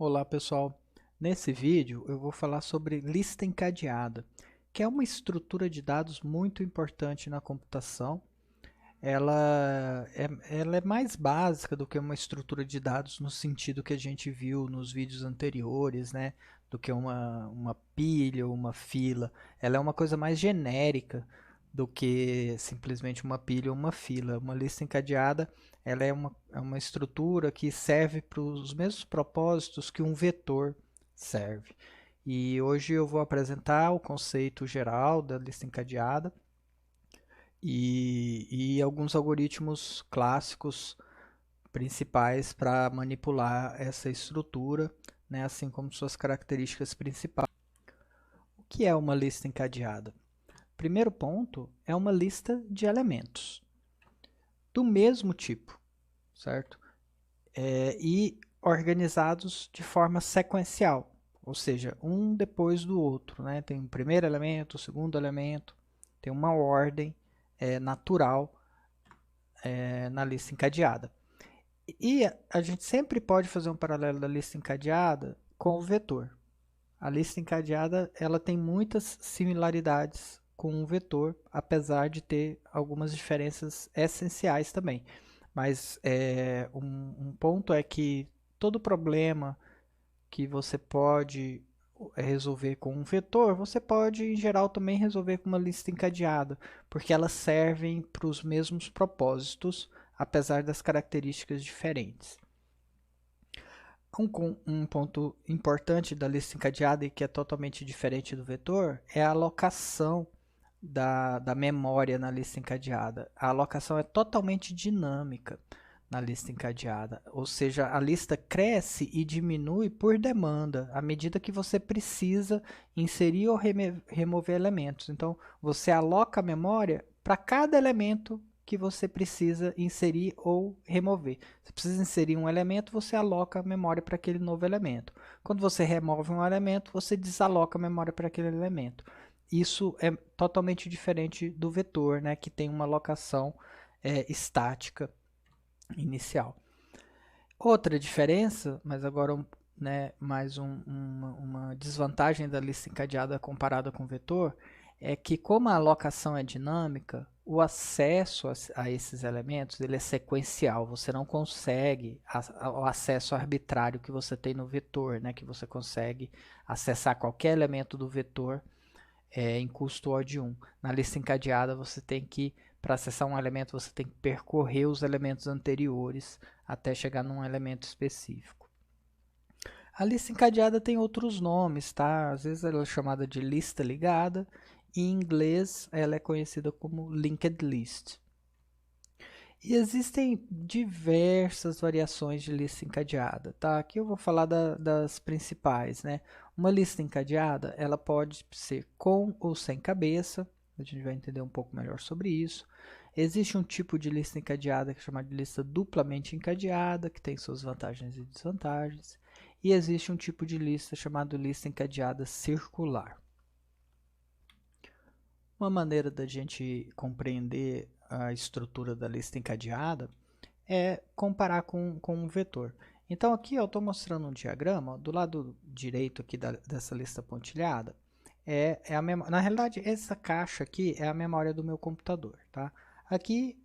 Olá pessoal, nesse vídeo eu vou falar sobre lista encadeada, que é uma estrutura de dados muito importante na computação. Ela é mais básica do que uma estrutura de dados no sentido que a gente viu nos vídeos anteriores, né? Do que uma pilha ou uma fila. Ela é uma coisa mais genérica do que simplesmente uma pilha ou uma fila. Uma lista encadeada, ela é uma estrutura que serve para os mesmos propósitos que um vetor serve. E hoje eu vou apresentar o conceito geral da lista encadeada e alguns algoritmos clássicos principais para manipular essa estrutura, né, assim como suas características principais. O que é uma lista encadeada? Primeiro ponto é uma lista de elementos do mesmo tipo, certo? E organizados de forma sequencial, ou seja, um depois do outro, né? Tem o primeiro elemento, o segundo elemento, tem uma ordem natural na lista encadeada. E a gente sempre pode fazer um paralelo da lista encadeada com o vetor. A lista encadeada ela tem muitas similaridades com o vetor, apesar de ter algumas diferenças essenciais também. Mas um ponto é que todo problema que você pode resolver com um vetor, você pode, em geral, também resolver com uma lista encadeada, porque elas servem para os mesmos propósitos, apesar das características diferentes. Um ponto importante da lista encadeada e que é totalmente diferente do vetor é a alocação da memória na lista encadeada. A alocação é totalmente dinâmica na lista encadeada, ou seja, a lista cresce e diminui por demanda, à medida que você precisa inserir ou remover elementos. Então, você aloca a memória para cada elemento que você precisa inserir ou remover. Você precisa inserir um elemento, você aloca a memória para aquele novo elemento. Quando você remove um elemento, você desaloca a memória para aquele elemento. Isso é totalmente diferente do vetor, né, que tem uma alocação estática inicial. Outra diferença, mas agora né, mais uma desvantagem da lista encadeada comparada com o vetor, é que como a alocação é dinâmica, o acesso a esses elementos ele é sequencial. Você não consegue o acesso arbitrário que você tem no vetor, né, que você consegue acessar qualquer elemento do vetor em custo O de 1. Na lista encadeada, você tem que, para acessar um elemento, você tem que percorrer os elementos anteriores até chegar num elemento específico. A lista encadeada tem outros nomes, tá? Às vezes ela é chamada de lista ligada, e em inglês ela é conhecida como linked list. E existem diversas variações de lista encadeada, tá? Aqui eu vou falar das principais, né? Uma lista encadeada, ela pode ser com ou sem cabeça, a gente vai entender um pouco melhor sobre isso. Existe um tipo de lista encadeada que é chamada de lista duplamente encadeada, que tem suas vantagens e desvantagens. E existe um tipo de lista chamado lista encadeada circular. Uma maneira da gente compreender a estrutura da lista encadeada é comparar com um vetor. Então aqui eu estou mostrando um diagrama, do lado direito aqui dessa lista pontilhada, na realidade essa caixa aqui é a memória do meu computador. Tá? Aqui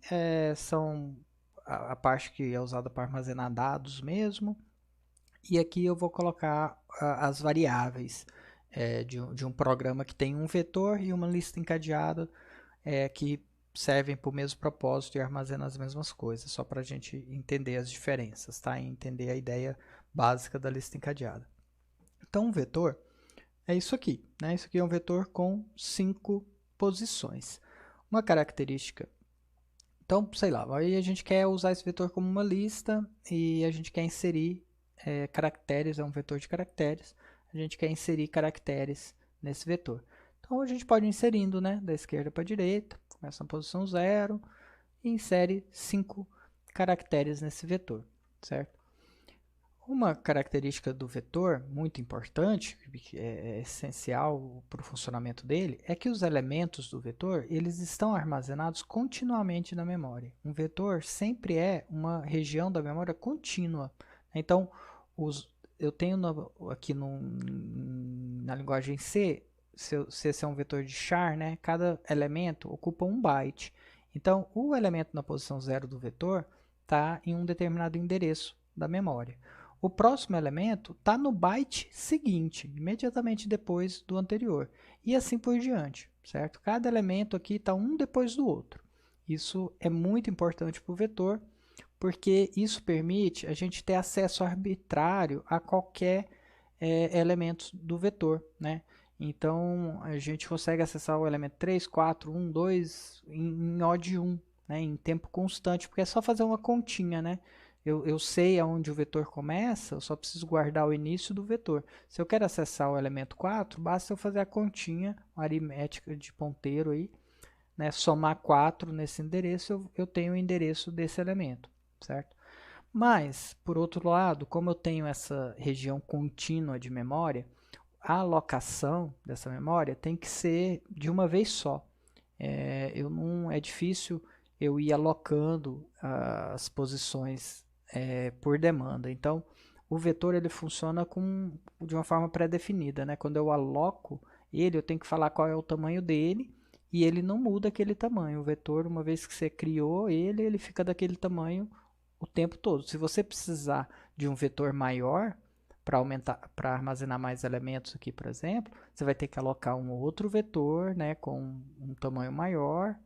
são a parte que é usada para armazenar dados mesmo, e aqui eu vou colocar as variáveis de um programa que tem um vetor e uma lista encadeada que servem para o mesmo propósito e armazenam as mesmas coisas, só para a gente entender as diferenças, tá? E entender a ideia básica da lista encadeada. Então, um vetor é isso aqui, né? Isso aqui é um vetor com 5 posições. Uma característica. Então, sei lá, aí a gente quer usar esse vetor como uma lista e a gente quer inserir caracteres, é um vetor de caracteres, a gente quer inserir caracteres nesse vetor. Então a gente pode ir inserindo, né, da esquerda para a direita, começa na posição 0 e insere 5 caracteres nesse vetor, certo? Uma característica do vetor muito importante, que é essencial para o funcionamento dele, é que os elementos do vetor eles estão armazenados continuamente na memória. Um vetor sempre é uma região da memória contínua. Então, eu tenho aqui na linguagem C, se esse é um vetor de char, né, cada elemento ocupa 1 byte. Então, o elemento na posição 0 do vetor está em um determinado endereço da memória. O próximo elemento está no byte seguinte, imediatamente depois do anterior. E assim por diante, certo? Cada elemento aqui está um depois do outro. Isso é muito importante para o vetor, porque isso permite a gente ter acesso arbitrário a qualquer elemento do vetor, né? Então, a gente consegue acessar o elemento 3, 4, 1, 2 em odd 1, né? Em tempo constante, porque é só fazer uma continha, né? Eu sei aonde o vetor começa, eu só preciso guardar o início do vetor. Se eu quero acessar o elemento 4, basta eu fazer a continha aritmética de ponteiro aí, né? Somar 4 nesse endereço, eu tenho o endereço desse elemento, certo? Mas, por outro lado, como eu tenho essa região contínua de memória, a alocação dessa memória tem que ser de uma vez só. É difícil eu ir alocando as posições por demanda. Então, o vetor ele funciona de uma forma pré-definida, né? Quando eu aloco ele, eu tenho que falar qual é o tamanho dele e ele não muda aquele tamanho. O vetor, uma vez que você criou ele, ele fica daquele tamanho o tempo todo. Se você precisar de um vetor maior para armazenar mais elementos aqui, por exemplo, você vai ter que alocar um outro vetor, né, com um tamanho maior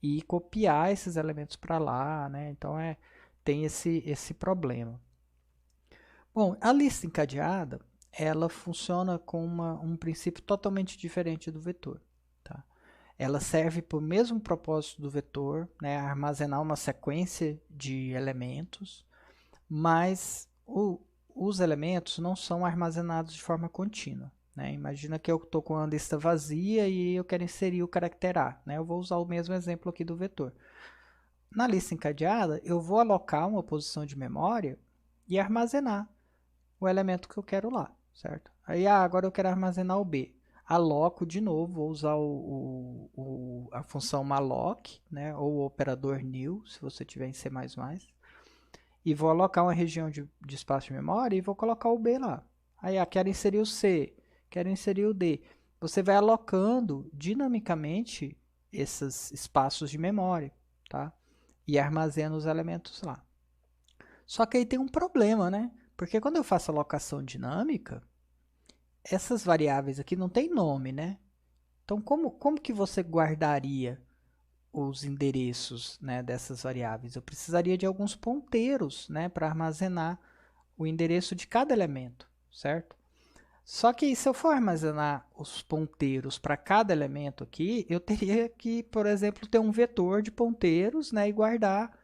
e copiar esses elementos para lá, né? Então tem esse problema. Bom, a lista encadeada, ela funciona com um princípio totalmente diferente do vetor, tá? Ela serve para o mesmo propósito do vetor, né, armazenar uma sequência de elementos, mas os elementos não são armazenados de forma contínua, né? Imagina que eu estou com uma lista vazia e eu quero inserir o caractere A, né? Eu vou usar o mesmo exemplo aqui do vetor. Na lista encadeada, eu vou alocar uma posição de memória e armazenar o elemento que eu quero lá, certo? Aí, agora eu quero armazenar o B. Aloco de novo, vou usar a função malloc, né, ou o operador new, se você tiver em C++, e vou alocar uma região de espaço de memória e vou colocar o B lá. Aí, quero inserir o C, quero inserir o D. Você vai alocando dinamicamente esses espaços de memória, tá? E armazena os elementos lá. Só que aí tem um problema, né? Porque quando eu faço alocação dinâmica, essas variáveis aqui não tem nome, né? Então, como que você guardaria os endereços, né, dessas variáveis? Eu precisaria de alguns ponteiros, né, para armazenar o endereço de cada elemento, certo? Só que se eu for armazenar os ponteiros para cada elemento aqui, eu teria que, por exemplo, ter um vetor de ponteiros, né, e guardar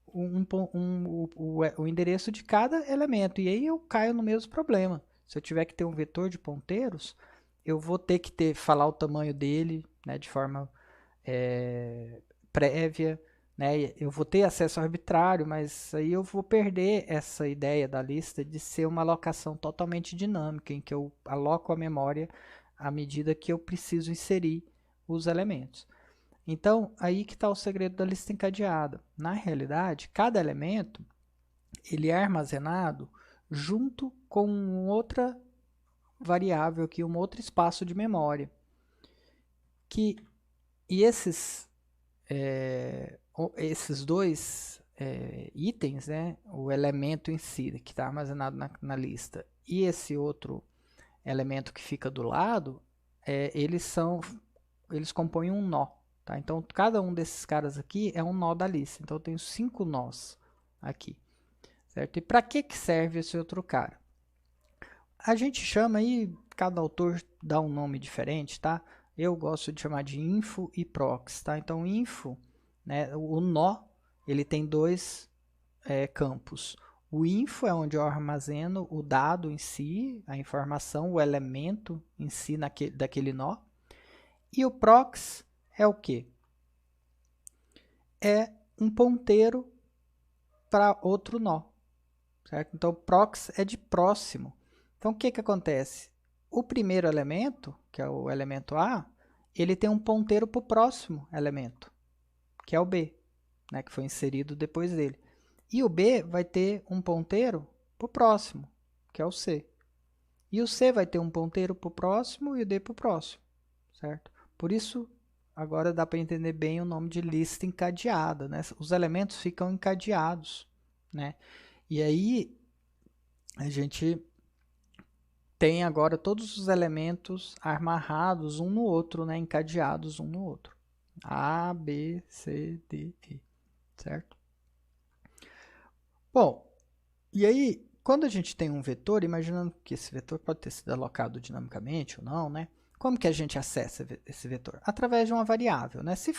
o endereço de cada elemento. E aí eu caio no mesmo problema. Se eu tiver que ter um vetor de ponteiros, eu vou ter que falar o tamanho dele, né, de forma prévia, né? Eu vou ter acesso arbitrário, mas aí eu vou perder essa ideia da lista de ser uma alocação totalmente dinâmica, em que eu aloco a memória à medida que eu preciso inserir os elementos. Então, aí que está o segredo da lista encadeada. Na realidade, cada elemento ele é armazenado junto com outra variável aqui, um outro espaço de memória. E esses dois itens, né, o elemento em si, que está armazenado na lista, e esse outro elemento que fica do lado, eles compõem um nó. Tá? Então, cada um desses caras aqui é um nó da lista. Então, eu tenho 5 nós aqui. Certo? E para que serve esse outro cara? A gente chama aí, cada autor dá um nome diferente, tá? Eu gosto de chamar de info e prox, tá? Então, info, né, o nó, ele tem dois campos. O info é onde eu armazeno o dado em si, a informação, o elemento em si daquele nó. E o prox é o quê? É um ponteiro para outro nó, certo? Então, prox é de próximo. Então, o que acontece? O primeiro elemento, que é o elemento A, ele tem um ponteiro para o próximo elemento, que é o B, né, que foi inserido depois dele. E o B vai ter um ponteiro para o próximo, que é o C. E o C vai ter um ponteiro para o próximo e o D para o próximo, certo? Por isso, agora dá para entender bem o nome de lista encadeada, né? Os elementos ficam encadeados, né? E aí, a gente tem agora todos os elementos amarrados um no outro, né? Encadeados um no outro. A, B, C, D, E, certo? Bom, e aí, quando a gente tem um vetor, imaginando que esse vetor pode ter sido alocado dinamicamente ou não, né? Como que a gente acessa esse vetor? Através de uma variável, né? Se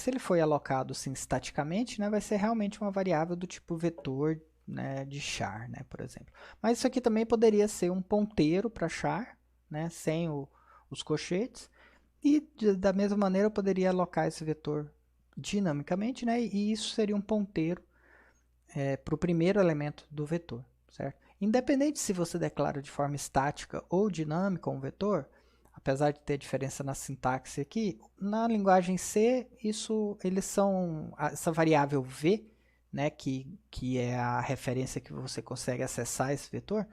ele foi alocado assim, estaticamente, né, vai ser realmente uma variável do tipo vetor, né, de char, né, por exemplo. Mas isso aqui também poderia ser um ponteiro para char, né, sem os colchetes. E da mesma maneira eu poderia alocar esse vetor dinamicamente, né, e isso seria um ponteiro para o primeiro elemento do vetor, certo? Independente se você declara de forma estática ou dinâmica um vetor, apesar de ter diferença na sintaxe aqui, na linguagem C, eles são, essa variável v, né, que é a referência que você consegue acessar esse vetor,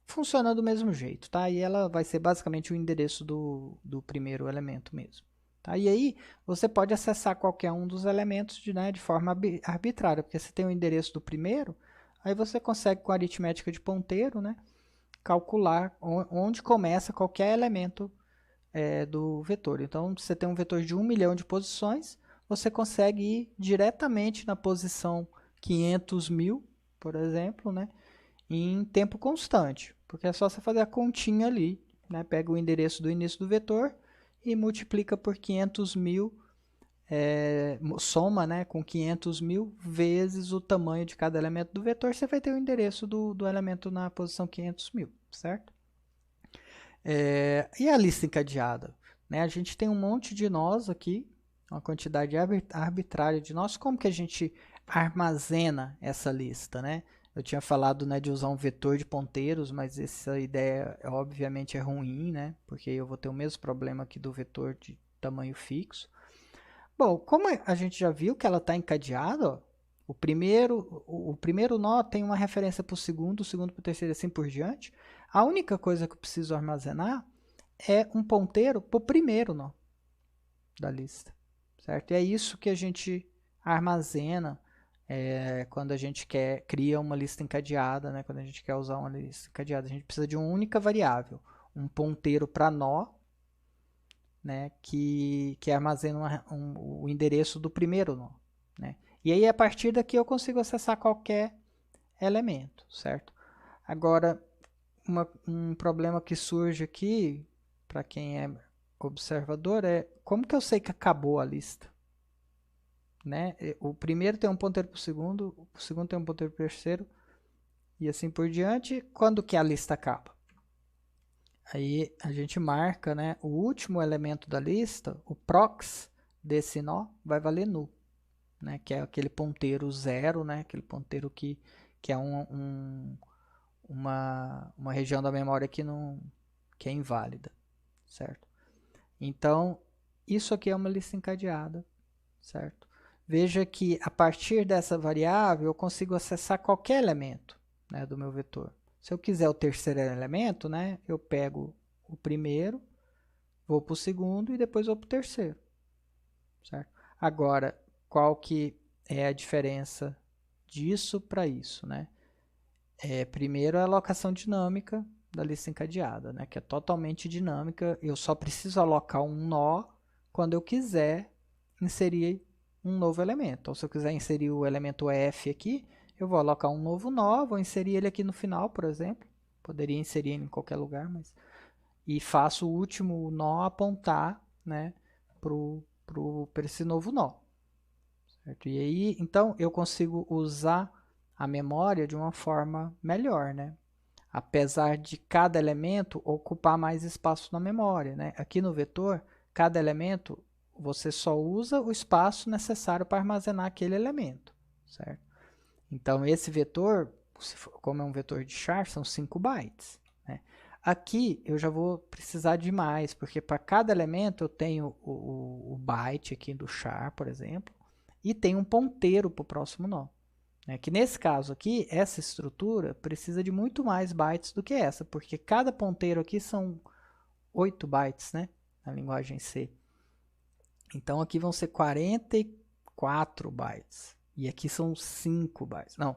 funciona do mesmo jeito, tá? E ela vai ser basicamente o endereço do primeiro elemento mesmo. Tá? E aí, você pode acessar qualquer um dos elementos de forma arbitrária, porque você tem o endereço do primeiro, aí você consegue, com a aritmética de ponteiro, né, calcular onde começa qualquer elemento do vetor. Então, se você tem um vetor de 1 milhão de posições, você consegue ir diretamente na posição 500 mil, por exemplo, né, em tempo constante, porque é só você fazer a continha ali, né, pega o endereço do início do vetor e multiplica por 500 mil, soma, né, com 500 mil vezes o tamanho de cada elemento do vetor, você vai ter o endereço do elemento na posição 500 mil, certo? E a lista encadeada? Né? A gente tem um monte de nós aqui, uma quantidade arbitrária de nós. Como que a gente armazena essa lista? Né? Eu tinha falado, né, de usar um vetor de ponteiros, mas essa ideia obviamente é ruim, né? Porque eu vou ter o mesmo problema aqui do vetor de tamanho fixo. Bom, como a gente já viu que ela está encadeada, ó, o primeiro nó tem uma referência para o segundo para o terceiro e assim por diante. A única coisa que eu preciso armazenar é um ponteiro para o primeiro nó da lista, certo? E é isso que a gente armazena quando a gente cria uma lista encadeada, né? Quando a gente quer usar uma lista encadeada, a gente precisa de uma única variável, um ponteiro para nó, né? Que armazena o endereço do primeiro nó, né? E aí, a partir daqui, eu consigo acessar qualquer elemento, certo? Agora, um problema que surge aqui, para quem é observador, é como que eu sei que acabou a lista? Né? O primeiro tem um ponteiro para o segundo tem um ponteiro para o terceiro, e assim por diante. Quando que a lista acaba? Aí a gente marca, né, o último elemento da lista, o prox desse nó, vai valer null. Né, que é aquele ponteiro zero, né, aquele ponteiro que é uma região da memória que é inválida, certo? Então, isso aqui é uma lista encadeada, certo? Veja que a partir dessa variável eu consigo acessar qualquer elemento, né, do meu vetor. Se eu quiser o terceiro elemento, né, eu pego o primeiro, vou para o segundo e depois vou para o terceiro, certo? Agora, qual que é a diferença disso para isso, né? Primeiro, a alocação dinâmica da lista encadeada, né? Que é totalmente dinâmica. Eu só preciso alocar um nó quando eu quiser inserir um novo elemento. Então, se eu quiser inserir o elemento F aqui, eu vou alocar um novo nó, vou inserir ele aqui no final, por exemplo. Poderia inserir ele em qualquer lugar, mas... E faço o último nó apontar, né, para esse novo nó. Certo? E aí, então, eu consigo usar a memória de uma forma melhor, né? Apesar de cada elemento ocupar mais espaço na memória, né? Aqui no vetor, cada elemento, você só usa o espaço necessário para armazenar aquele elemento, certo? Então, esse vetor, como é um vetor de char, são 5 bytes, né? Aqui, eu já vou precisar de mais, porque para cada elemento eu tenho o byte aqui do char, por exemplo, e tem um ponteiro para o próximo nó. né? Que nesse caso aqui, essa estrutura precisa de muito mais bytes do que essa, porque cada ponteiro aqui são 8 bytes, né? Na linguagem C. Então aqui vão ser 44 bytes. E aqui são 5 bytes. Não,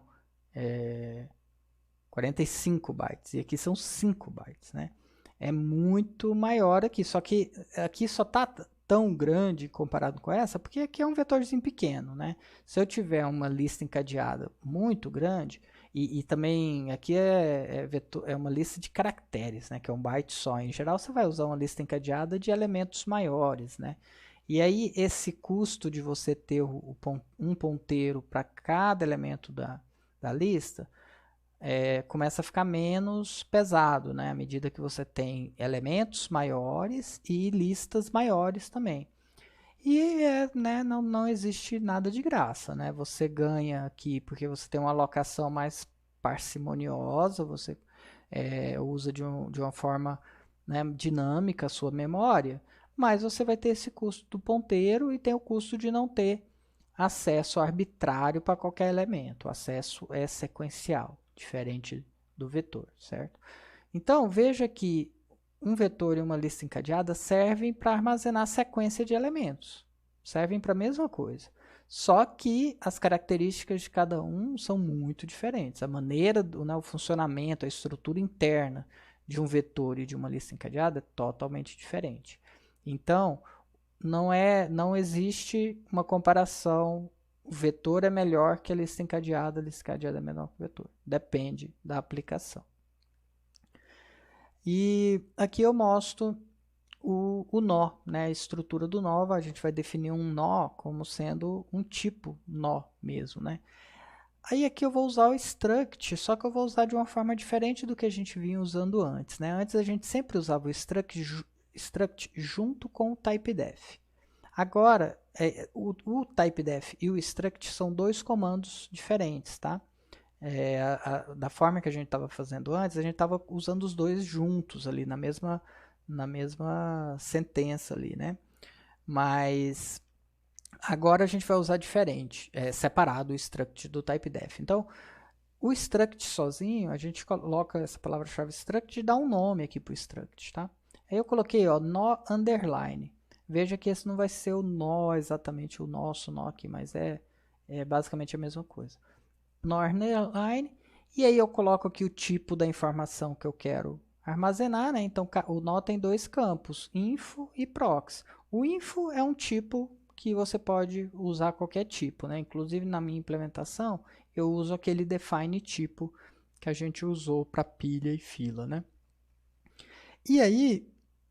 45 bytes. E aqui são 5 bytes, né? É muito maior aqui. Só que aqui só está tão grande comparado com essa, porque aqui é um vetorzinho pequeno, né? Se eu tiver uma lista encadeada muito grande, e também aqui é uma lista de caracteres, né? Que é um byte só. Em geral, você vai usar uma lista encadeada de elementos maiores, né? E aí, esse custo de você ter um ponteiro para cada elemento da lista começa a ficar menos pesado, né? À medida que você tem elementos maiores e listas maiores também. E né, não existe nada de graça, né? Você ganha aqui porque você tem uma alocação mais parcimoniosa, você usa de uma forma, né, dinâmica a sua memória, mas você vai ter esse custo do ponteiro e tem o custo de não ter acesso arbitrário para qualquer elemento. O acesso é sequencial, diferente do vetor, certo? Então, veja que um vetor e uma lista encadeada servem para armazenar sequência de elementos. Servem para a mesma coisa. Só que as características de cada um são muito diferentes. A maneira, o funcionamento, a estrutura interna de um vetor e de uma lista encadeada é totalmente diferente. Então, não existe uma comparação. O vetor é melhor que a lista encadeada é menor que o vetor. Depende da aplicação. E aqui eu mostro o nó, né? A estrutura do nó. A gente vai definir um nó como sendo um tipo nó mesmo, né? Aí aqui eu vou usar o struct, só que eu vou usar de uma forma diferente do que a gente vinha usando antes, né? Antes a gente sempre usava o struct junto com o typedef. Agora, o typedef e o struct são dois comandos diferentes, tá? Da forma que a gente estava fazendo antes, a gente estava usando os dois juntos ali na mesma sentença ali, né? Mas agora a gente vai usar diferente, separado o struct do typedef. Então, o struct sozinho, a gente coloca essa palavra-chave struct e dá um nome aqui para o struct, tá? Aí eu coloquei, ó, nó underline. Veja que esse não vai ser o nó, exatamente o nosso nó aqui, mas é basicamente a mesma coisa. Nó underline, e aí eu coloco aqui o tipo da informação que eu quero armazenar, né? Então o nó tem dois campos, info e prox. O info é um tipo que você pode usar qualquer tipo, né? Inclusive na minha implementação eu uso aquele define tipo que a gente usou para pilha e fila, né? E aí,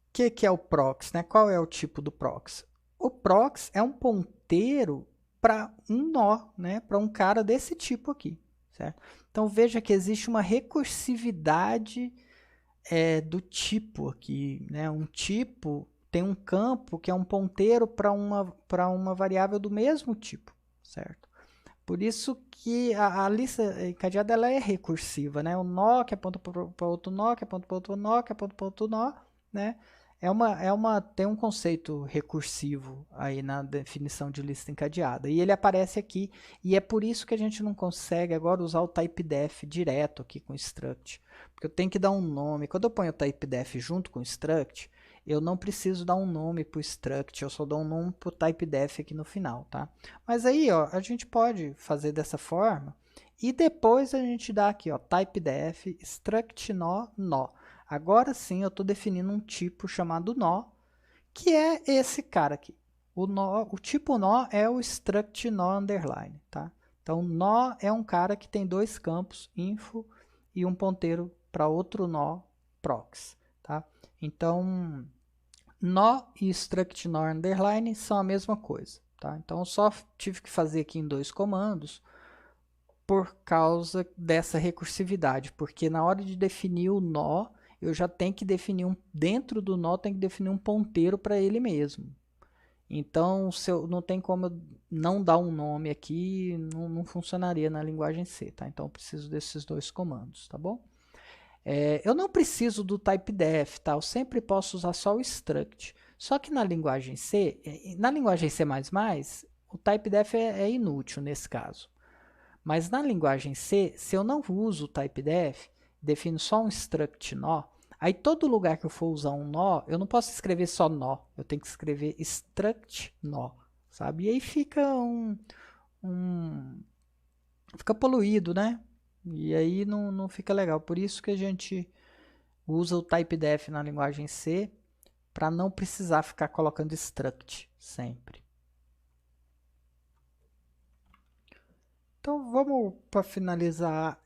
o que é o prox, né? Qual é o tipo do prox? O prox é um ponteiro para um nó, né? Para um cara desse tipo aqui, certo? Então veja que existe uma recursividade do tipo aqui, né? Um tipo tem um campo que é um ponteiro para uma variável do mesmo tipo, certo? Por isso que a lista encadeada ela é recursiva, né? O nó que aponta para outro nó, que aponta para outro nó, que aponta para outro nó, né? Tem um conceito recursivo aí na definição de lista encadeada. E ele aparece aqui, e é por isso que a gente não consegue agora usar o typedef direto aqui com o struct. Porque eu tenho que dar um nome. Quando eu ponho o typedef junto com o struct, eu não preciso dar um nome para o struct, eu só dou um nome para o typedef aqui no final, tá? Mas aí, ó, a gente pode fazer dessa forma, e depois a gente dá aqui, ó, typedef struct nó. Agora sim eu estou definindo um tipo chamado nó, que é esse cara aqui. O tipo nó é o struct nó underline, tá? Então, nó é um cara que tem dois campos, info, e um ponteiro para outro nó, prox, tá? Então, nó e struct nó underline são a mesma coisa, tá? Então, eu só tive que fazer aqui em dois comandos por causa dessa recursividade, porque na hora de definir o nó, eu já tenho que definir dentro do nó tem que definir um ponteiro para ele mesmo. Então, não tem como eu não dar um nome aqui, não funcionaria na linguagem C, tá? Então, eu preciso desses dois comandos, tá bom? Eu não preciso do typedef, tá? Eu sempre posso usar só o struct. Só que na linguagem C, o typedef é inútil nesse caso. Mas na linguagem C, se eu não uso o typedef, defino só um struct nó, aí todo lugar que eu for usar um nó, eu não posso escrever só nó, eu tenho que escrever struct nó, sabe? E aí fica fica poluído, né? E aí não fica legal. Por isso que a gente usa o typedef na linguagem C, para não precisar ficar colocando struct sempre. Então vamos, para finalizar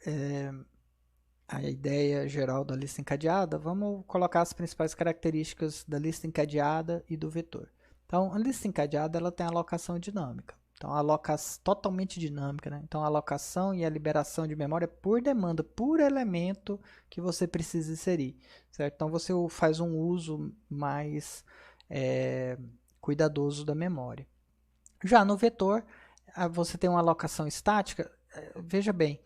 a ideia geral da lista encadeada, vamos colocar as principais características da lista encadeada e do vetor. Então a lista encadeada ela tem alocação dinâmica. Então, a alocação totalmente dinâmica, né? Então, a alocação e a liberação de memória por demanda, por elemento que você precisa inserir, certo? Então, você faz um uso mais cuidadoso da memória. Já no vetor, você tem uma alocação estática. Veja bem,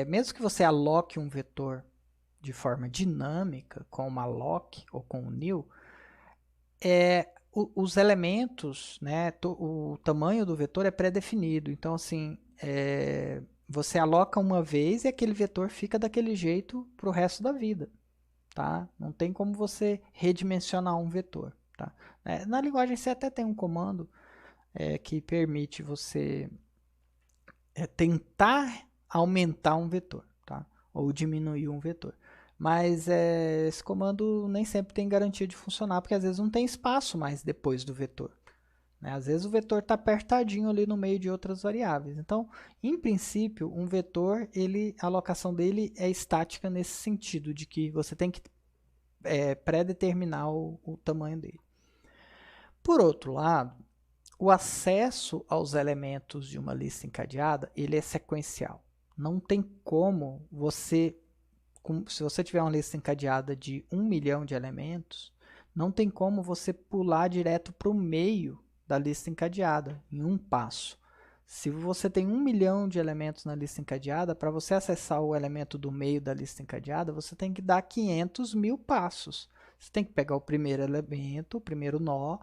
mesmo que você aloque um vetor de forma dinâmica, com uma lock ou com um new, os elementos, né, o tamanho do vetor é pré-definido. Então, assim, você aloca uma vez e aquele vetor fica daquele jeito para o resto da vida. Tá? Não tem como você redimensionar um vetor. Tá? Na linguagem C até tem um comando que permite você tentar aumentar um vetor, tá? Ou diminuir um vetor. Mas esse comando nem sempre tem garantia de funcionar, porque às vezes não tem espaço mais depois do vetor. Né? Às vezes o vetor está apertadinho ali no meio de outras variáveis. Então, em princípio, um vetor, a alocação dele é estática nesse sentido, de que você tem que pré-determinar o tamanho dele. Por outro lado, o acesso aos elementos de uma lista encadeada, ele é sequencial. Não tem como você, se você tiver uma lista encadeada de 1 milhão de elementos, não tem como você pular direto para o meio da lista encadeada, em um passo. Se você tem 1 milhão de elementos na lista encadeada, para você acessar o elemento do meio da lista encadeada, você tem que dar 500 mil passos. Você tem que pegar o primeiro elemento, o primeiro nó,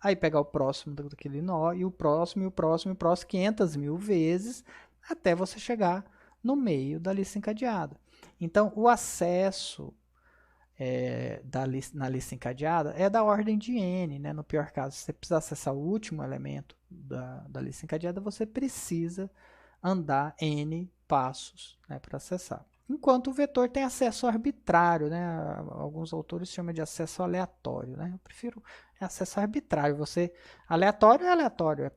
aí pegar o próximo daquele nó, e o próximo, e o próximo, e o próximo 500 mil vezes, até você chegar no meio da lista encadeada. Então, o acesso na lista encadeada é da ordem de n, né? No pior caso, se você precisar acessar o último elemento da lista encadeada, você precisa andar n passos, né, para acessar. Enquanto o vetor tem acesso arbitrário, né? Alguns autores chamam de acesso aleatório, né? Eu prefiro acesso arbitrário. Aleatório é aleatório,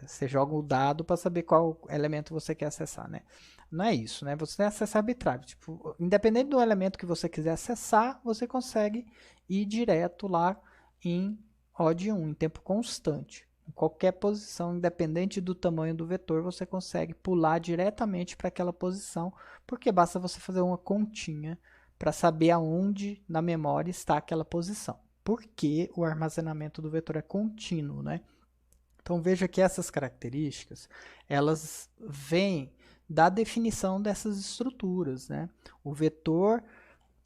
você joga o dado para saber qual elemento você quer acessar, né? Não é isso, né? Você tem acesso arbitrário. Tipo, independente do elemento que você quiser acessar, você consegue ir direto lá em O de 1, em tempo constante. Em qualquer posição, independente do tamanho do vetor, você consegue pular diretamente para aquela posição, porque basta você fazer uma continha para saber aonde na memória está aquela posição. Porque o armazenamento do vetor é contínuo, né? Então veja que essas características, elas vêm da definição dessas estruturas, né? O vetor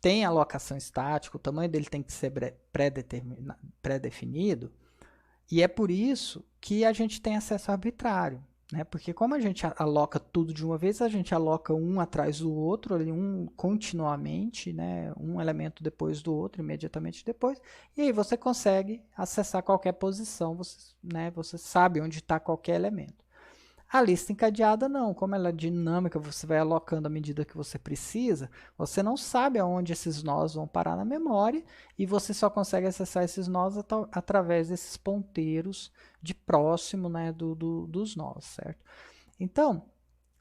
tem alocação estática, o tamanho dele tem que ser pré-definido, e é por isso que a gente tem acesso arbitrário, né? Porque como a gente aloca tudo de uma vez, a gente aloca um atrás do outro, um continuamente, né? Um elemento depois do outro, imediatamente depois, e aí você consegue acessar qualquer posição, você sabe onde está qualquer elemento. A lista encadeada não, como ela é dinâmica, você vai alocando à medida que você precisa, você não sabe aonde esses nós vão parar na memória e você só consegue acessar esses nós através desses ponteiros de próximo, né, dos nós, certo? Então,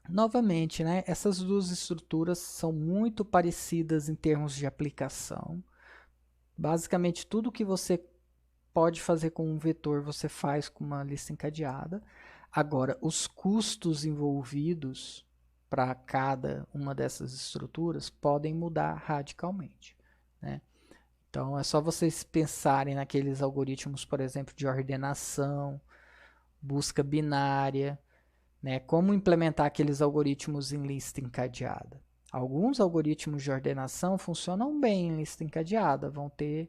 novamente, né, essas duas estruturas são muito parecidas em termos de aplicação. Basicamente, tudo que você pode fazer com um vetor, você faz com uma lista encadeada. Agora, os custos envolvidos para cada uma dessas estruturas podem mudar radicalmente, né? Então, é só vocês pensarem naqueles algoritmos, por exemplo, de ordenação, busca binária, né? Como implementar aqueles algoritmos em lista encadeada. Alguns algoritmos de ordenação funcionam bem em lista encadeada, vão ter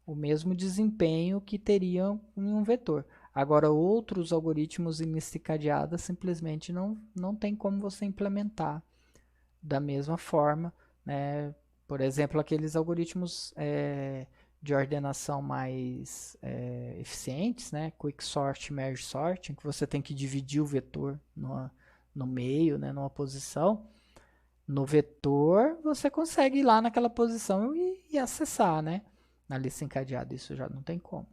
o mesmo desempenho que teriam em um vetor. Agora, outros algoritmos em lista encadeada simplesmente não tem como você implementar da mesma forma, né? Por exemplo, aqueles algoritmos de ordenação mais eficientes, né? Quicksort, Merge Sort, em que você tem que dividir o vetor no meio, né? Numa posição. No vetor, você consegue ir lá naquela posição e acessar, né? Na lista encadeada, isso já não tem como.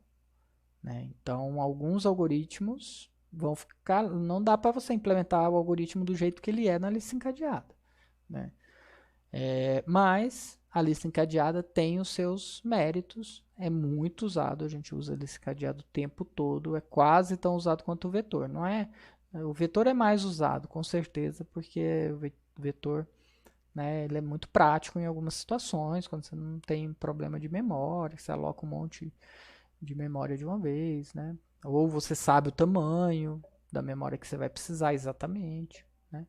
Né? Então, alguns algoritmos vão ficar... Não dá para você implementar o algoritmo do jeito que ele é na lista encadeada. Né? Mas a lista encadeada tem os seus méritos, é muito usado, a gente usa a lista encadeada o tempo todo, é quase tão usado quanto o vetor, não é? O vetor é mais usado, com certeza, porque o vetor, né, ele é muito prático em algumas situações, quando você não tem problema de memória, você aloca um monte de memória de uma vez, né? Ou você sabe o tamanho da memória que você vai precisar exatamente, né?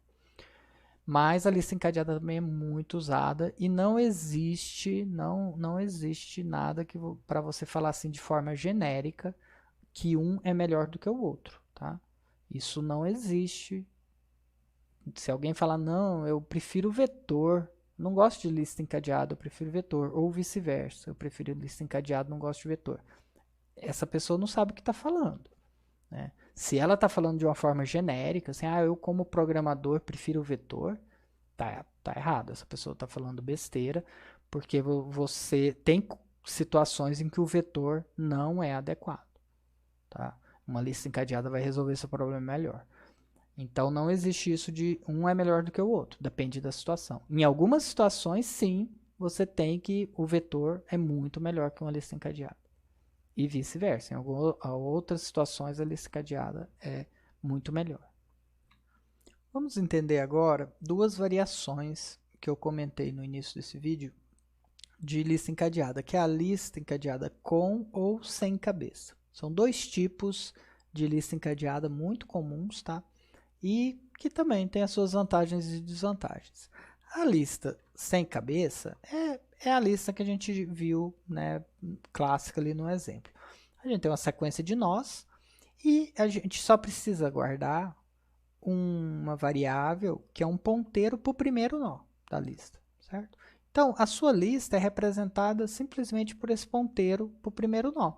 Mas a lista encadeada também é muito usada e não existe nada que para você falar assim de forma genérica que um é melhor do que o outro, tá? Isso não existe. Se alguém falar não, eu prefiro vetor, não gosto de lista encadeada, eu prefiro vetor, ou vice-versa, eu prefiro lista encadeada, não gosto de vetor. Essa pessoa não sabe o que está falando. Né? Se ela está falando de uma forma genérica, assim, eu como programador prefiro vetor, tá errado. Essa pessoa está falando besteira, porque você tem situações em que o vetor não é adequado. Tá? Uma lista encadeada vai resolver esse problema melhor. Então não existe isso de um é melhor do que o outro, depende da situação. Em algumas situações, sim, você tem que o vetor é muito melhor que uma lista encadeada. E vice-versa. Em outras situações, a lista encadeada é muito melhor. Vamos entender agora duas variações que eu comentei no início desse vídeo de lista encadeada, que é a lista encadeada com ou sem cabeça. São dois tipos de lista encadeada muito comuns, tá? E que também tem as suas vantagens e desvantagens. A lista sem cabeça é a lista que a gente viu, né, clássica ali no exemplo. A gente tem uma sequência de nós e a gente só precisa guardar uma variável que é um ponteiro para o primeiro nó da lista, certo? Então, a sua lista é representada simplesmente por esse ponteiro para o primeiro nó,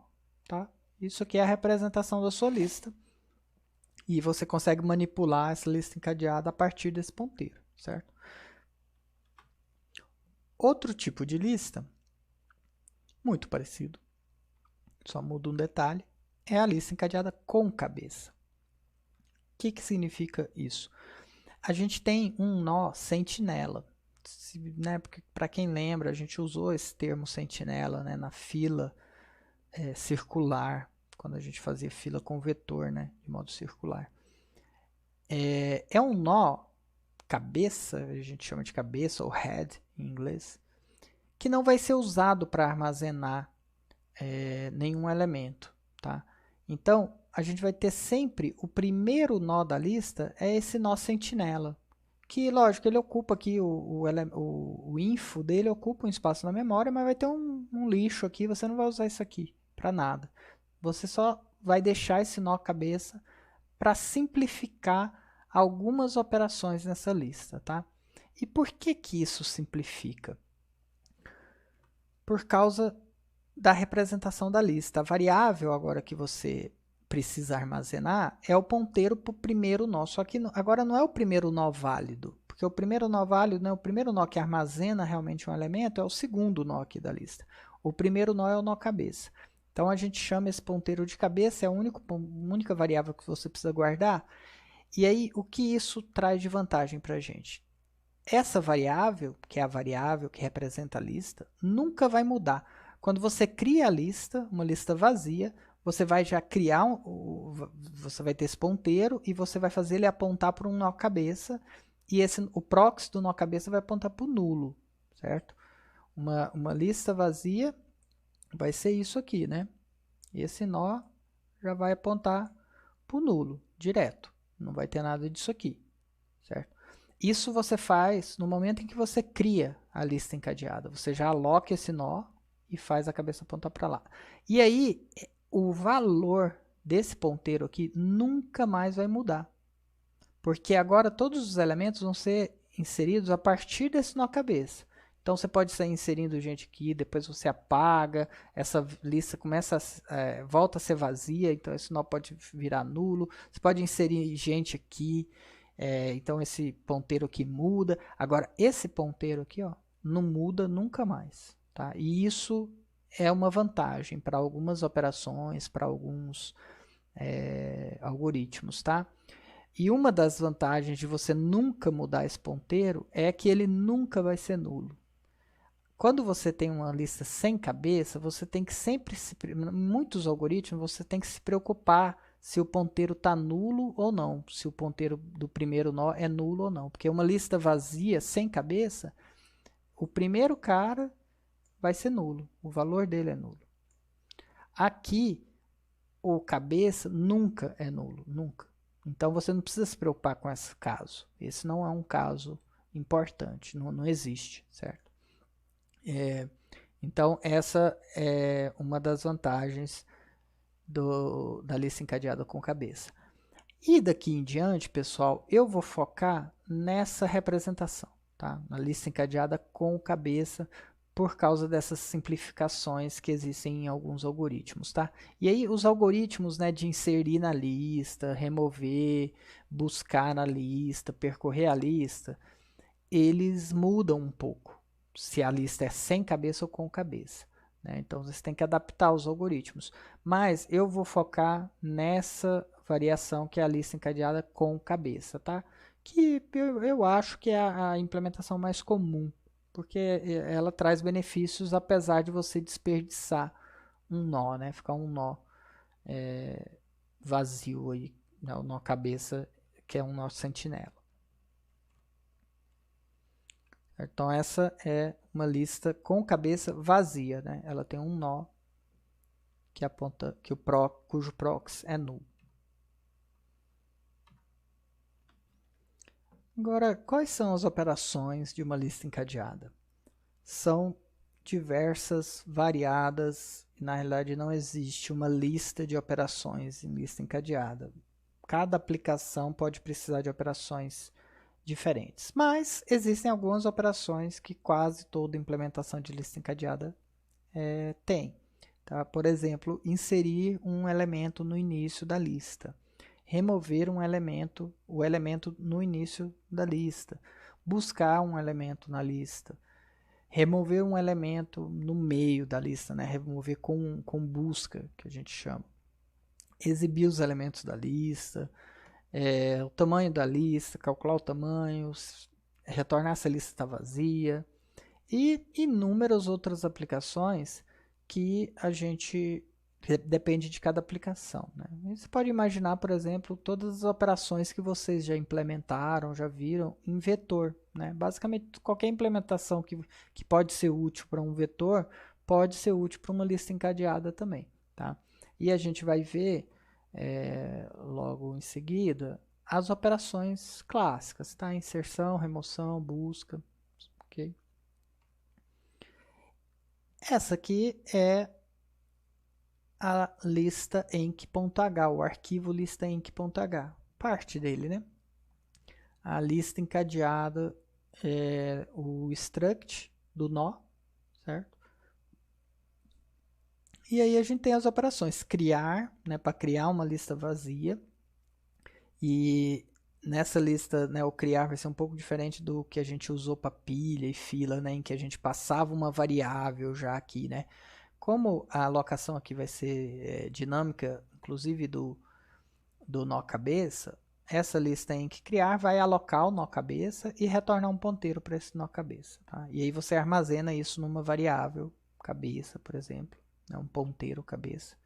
tá? Isso aqui é a representação da sua lista. E você consegue manipular essa lista encadeada a partir desse ponteiro, certo? Outro tipo de lista, muito parecido, só muda um detalhe, é a lista encadeada com cabeça. O que significa isso? A gente tem um nó sentinela, né? Porque para quem lembra, a gente usou esse termo sentinela, né, na fila circular, quando a gente fazia fila com vetor, né, de modo circular. É um nó cabeça, a gente chama de cabeça ou head em inglês, que não vai ser usado para armazenar nenhum elemento, tá? Então, a gente vai ter sempre o primeiro nó da lista é esse nó sentinela, que, lógico, ele ocupa aqui, o info dele ocupa um espaço na memória, mas vai ter um lixo aqui, você não vai usar isso aqui para nada. Você só vai deixar esse nó cabeça para simplificar algumas operações nessa lista, tá? E por que isso simplifica? Por causa da representação da lista. A variável agora que você precisa armazenar é o ponteiro para o primeiro nó, só que agora não é o primeiro nó válido, porque o primeiro nó válido, né, o primeiro nó que armazena realmente um elemento é o segundo nó aqui da lista. O primeiro nó é o nó cabeça. Então, a gente chama esse ponteiro de cabeça, é a única variável que você precisa guardar. E aí, o que isso traz de vantagem para a gente? Essa variável, que é a variável que representa a lista, nunca vai mudar. Quando você cria a lista, uma lista vazia, você vai já criar, você vai ter esse ponteiro e você vai fazer ele apontar para um nó cabeça e o proxy do nó cabeça vai apontar para o nulo, certo? Uma lista vazia vai ser isso aqui, né? Esse nó já vai apontar para o nulo, direto. Não vai ter nada disso aqui, certo? Isso você faz no momento em que você cria a lista encadeada. Você já aloca esse nó e faz a cabeça apontar para lá. E aí, o valor desse ponteiro aqui nunca mais vai mudar. Porque agora todos os elementos vão ser inseridos a partir desse nó cabeça. Então você pode sair inserindo gente aqui, depois você apaga, essa lista começa volta a ser vazia, então esse nó pode virar nulo. Você pode inserir gente aqui, então esse ponteiro aqui muda. Agora esse ponteiro aqui, ó, não muda nunca mais, tá? E isso é uma vantagem para algumas operações, para alguns algoritmos, tá? E uma das vantagens de você nunca mudar esse ponteiro é que ele nunca vai ser nulo. Quando você tem uma lista sem cabeça, você tem que sempre, em muitos algoritmos, você tem que se preocupar se o ponteiro está nulo ou não, se o ponteiro do primeiro nó é nulo ou não. Porque uma lista vazia, sem cabeça, o primeiro cara vai ser nulo, o valor dele é nulo. Aqui, o cabeça nunca é nulo, nunca. Então você não precisa se preocupar com esse caso. Esse não é um caso importante, não existe, certo? Então essa é uma das vantagens da lista encadeada com cabeça. E daqui em diante, pessoal, eu vou focar nessa representação, tá? Na lista encadeada com cabeça, por causa dessas simplificações que existem em alguns algoritmos, tá? E aí os algoritmos, né, de inserir na lista, remover, buscar na lista, percorrer a lista, eles mudam um pouco, se a lista é sem cabeça ou com cabeça, né? Então você tem que adaptar os algoritmos. Mas eu vou focar nessa variação que é a lista encadeada com cabeça, tá? Que eu acho que é a implementação mais comum, porque ela traz benefícios apesar de você desperdiçar um nó, né? Ficar um nó vazio aí, né? O nó cabeça, que é um nó sentinela. Então essa é uma lista com cabeça vazia, né? Ela tem um nó que aponta que cujo prox é nulo. Agora, quais são as operações de uma lista encadeada? São diversas, variadas, e na realidade não existe uma lista de operações em lista encadeada. Cada aplicação pode precisar de operações diferentes, mas existem algumas operações que quase toda implementação de lista encadeada tem. Tá? Por exemplo, inserir um elemento no início da lista. Remover um elemento, o elemento no início da lista. Buscar um elemento na lista. Remover um elemento no meio da lista, né? Remover com busca, que a gente chama. Exibir os elementos da lista. O tamanho da lista, calcular o tamanho, retornar se a lista está vazia. E inúmeras outras aplicações que a gente depende de cada aplicação, né? Você pode imaginar, por exemplo, todas as operações que vocês já implementaram, já viram em vetor, né? Basicamente, qualquer implementação que pode ser útil para um vetor, pode ser útil para uma lista encadeada também, tá? E a gente vai ver logo em seguida as operações clássicas, tá? Inserção, remoção, busca, ok? Essa aqui é a lista enc.h, o arquivo lista enc.h, parte dele, né? A lista encadeada é o struct do nó, certo? E aí a gente tem as operações criar, né, para criar uma lista vazia. E nessa lista, né, o criar vai ser um pouco diferente do que a gente usou para pilha e fila, né, em que a gente passava uma variável já aqui, né? Como a alocação aqui vai ser dinâmica, inclusive do nó cabeça, essa lista em que criar vai alocar o nó cabeça e retornar um ponteiro para esse nó cabeça. Tá? E aí você armazena isso numa variável cabeça, por exemplo, né? Um ponteiro cabeça,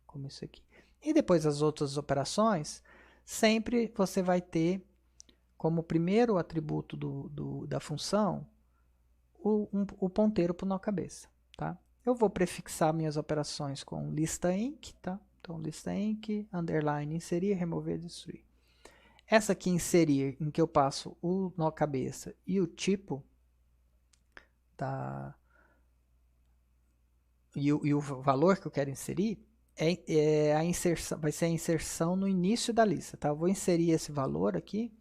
como isso aqui. E depois as outras operações, sempre você vai ter como primeiro atributo da função o ponteiro para o nó cabeça. Tá? Eu vou prefixar minhas operações com lista enc, tá? Então, lista enc, underline, inserir, remover, destruir. Essa aqui, inserir, em que eu passo o nó cabeça e o tipo e o valor que eu quero inserir, a inserção, vai ser a inserção no início da lista, tá? Eu vou inserir esse valor aqui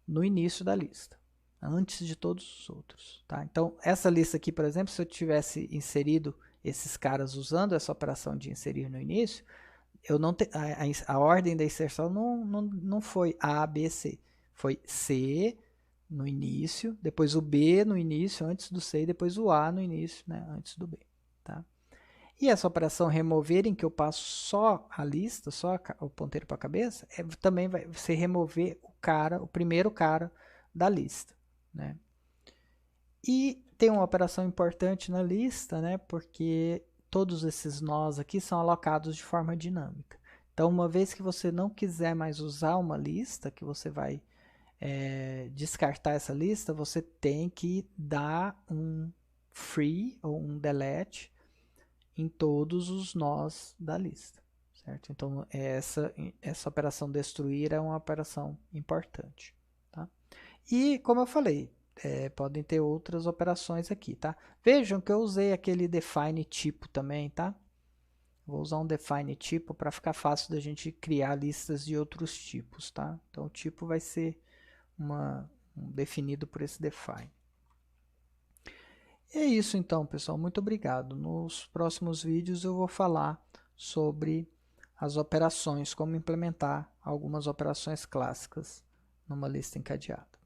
no início da lista, antes de todos os outros, tá? Então, essa lista aqui, por exemplo, se eu tivesse inserido esses caras usando essa operação de inserir no início, eu não te, a ordem da inserção não foi A, B, C. Foi C no início, depois o B no início, antes do C, e depois o A no início, né, antes do B, tá? E essa operação remover, em que eu passo só a lista, só o ponteiro para a cabeça, também vai ser remover o primeiro cara da lista, né? E tem uma operação importante na lista, né? Porque todos esses nós aqui são alocados de forma dinâmica. Então, uma vez que você não quiser mais usar uma lista, que você vai descartar essa lista, você tem que dar um free ou um delete em todos os nós da lista, certo? Então, essa operação destruir é uma operação importante, tá? E, como eu falei, podem ter outras operações aqui, tá? Vejam que eu usei aquele define tipo também, tá? Vou usar um define tipo para ficar fácil da gente criar listas de outros tipos, tá? Então, o tipo vai ser definido por esse define. É isso então, pessoal. Muito obrigado. Nos próximos vídeos eu vou falar sobre as operações, como implementar algumas operações clássicas numa lista encadeada.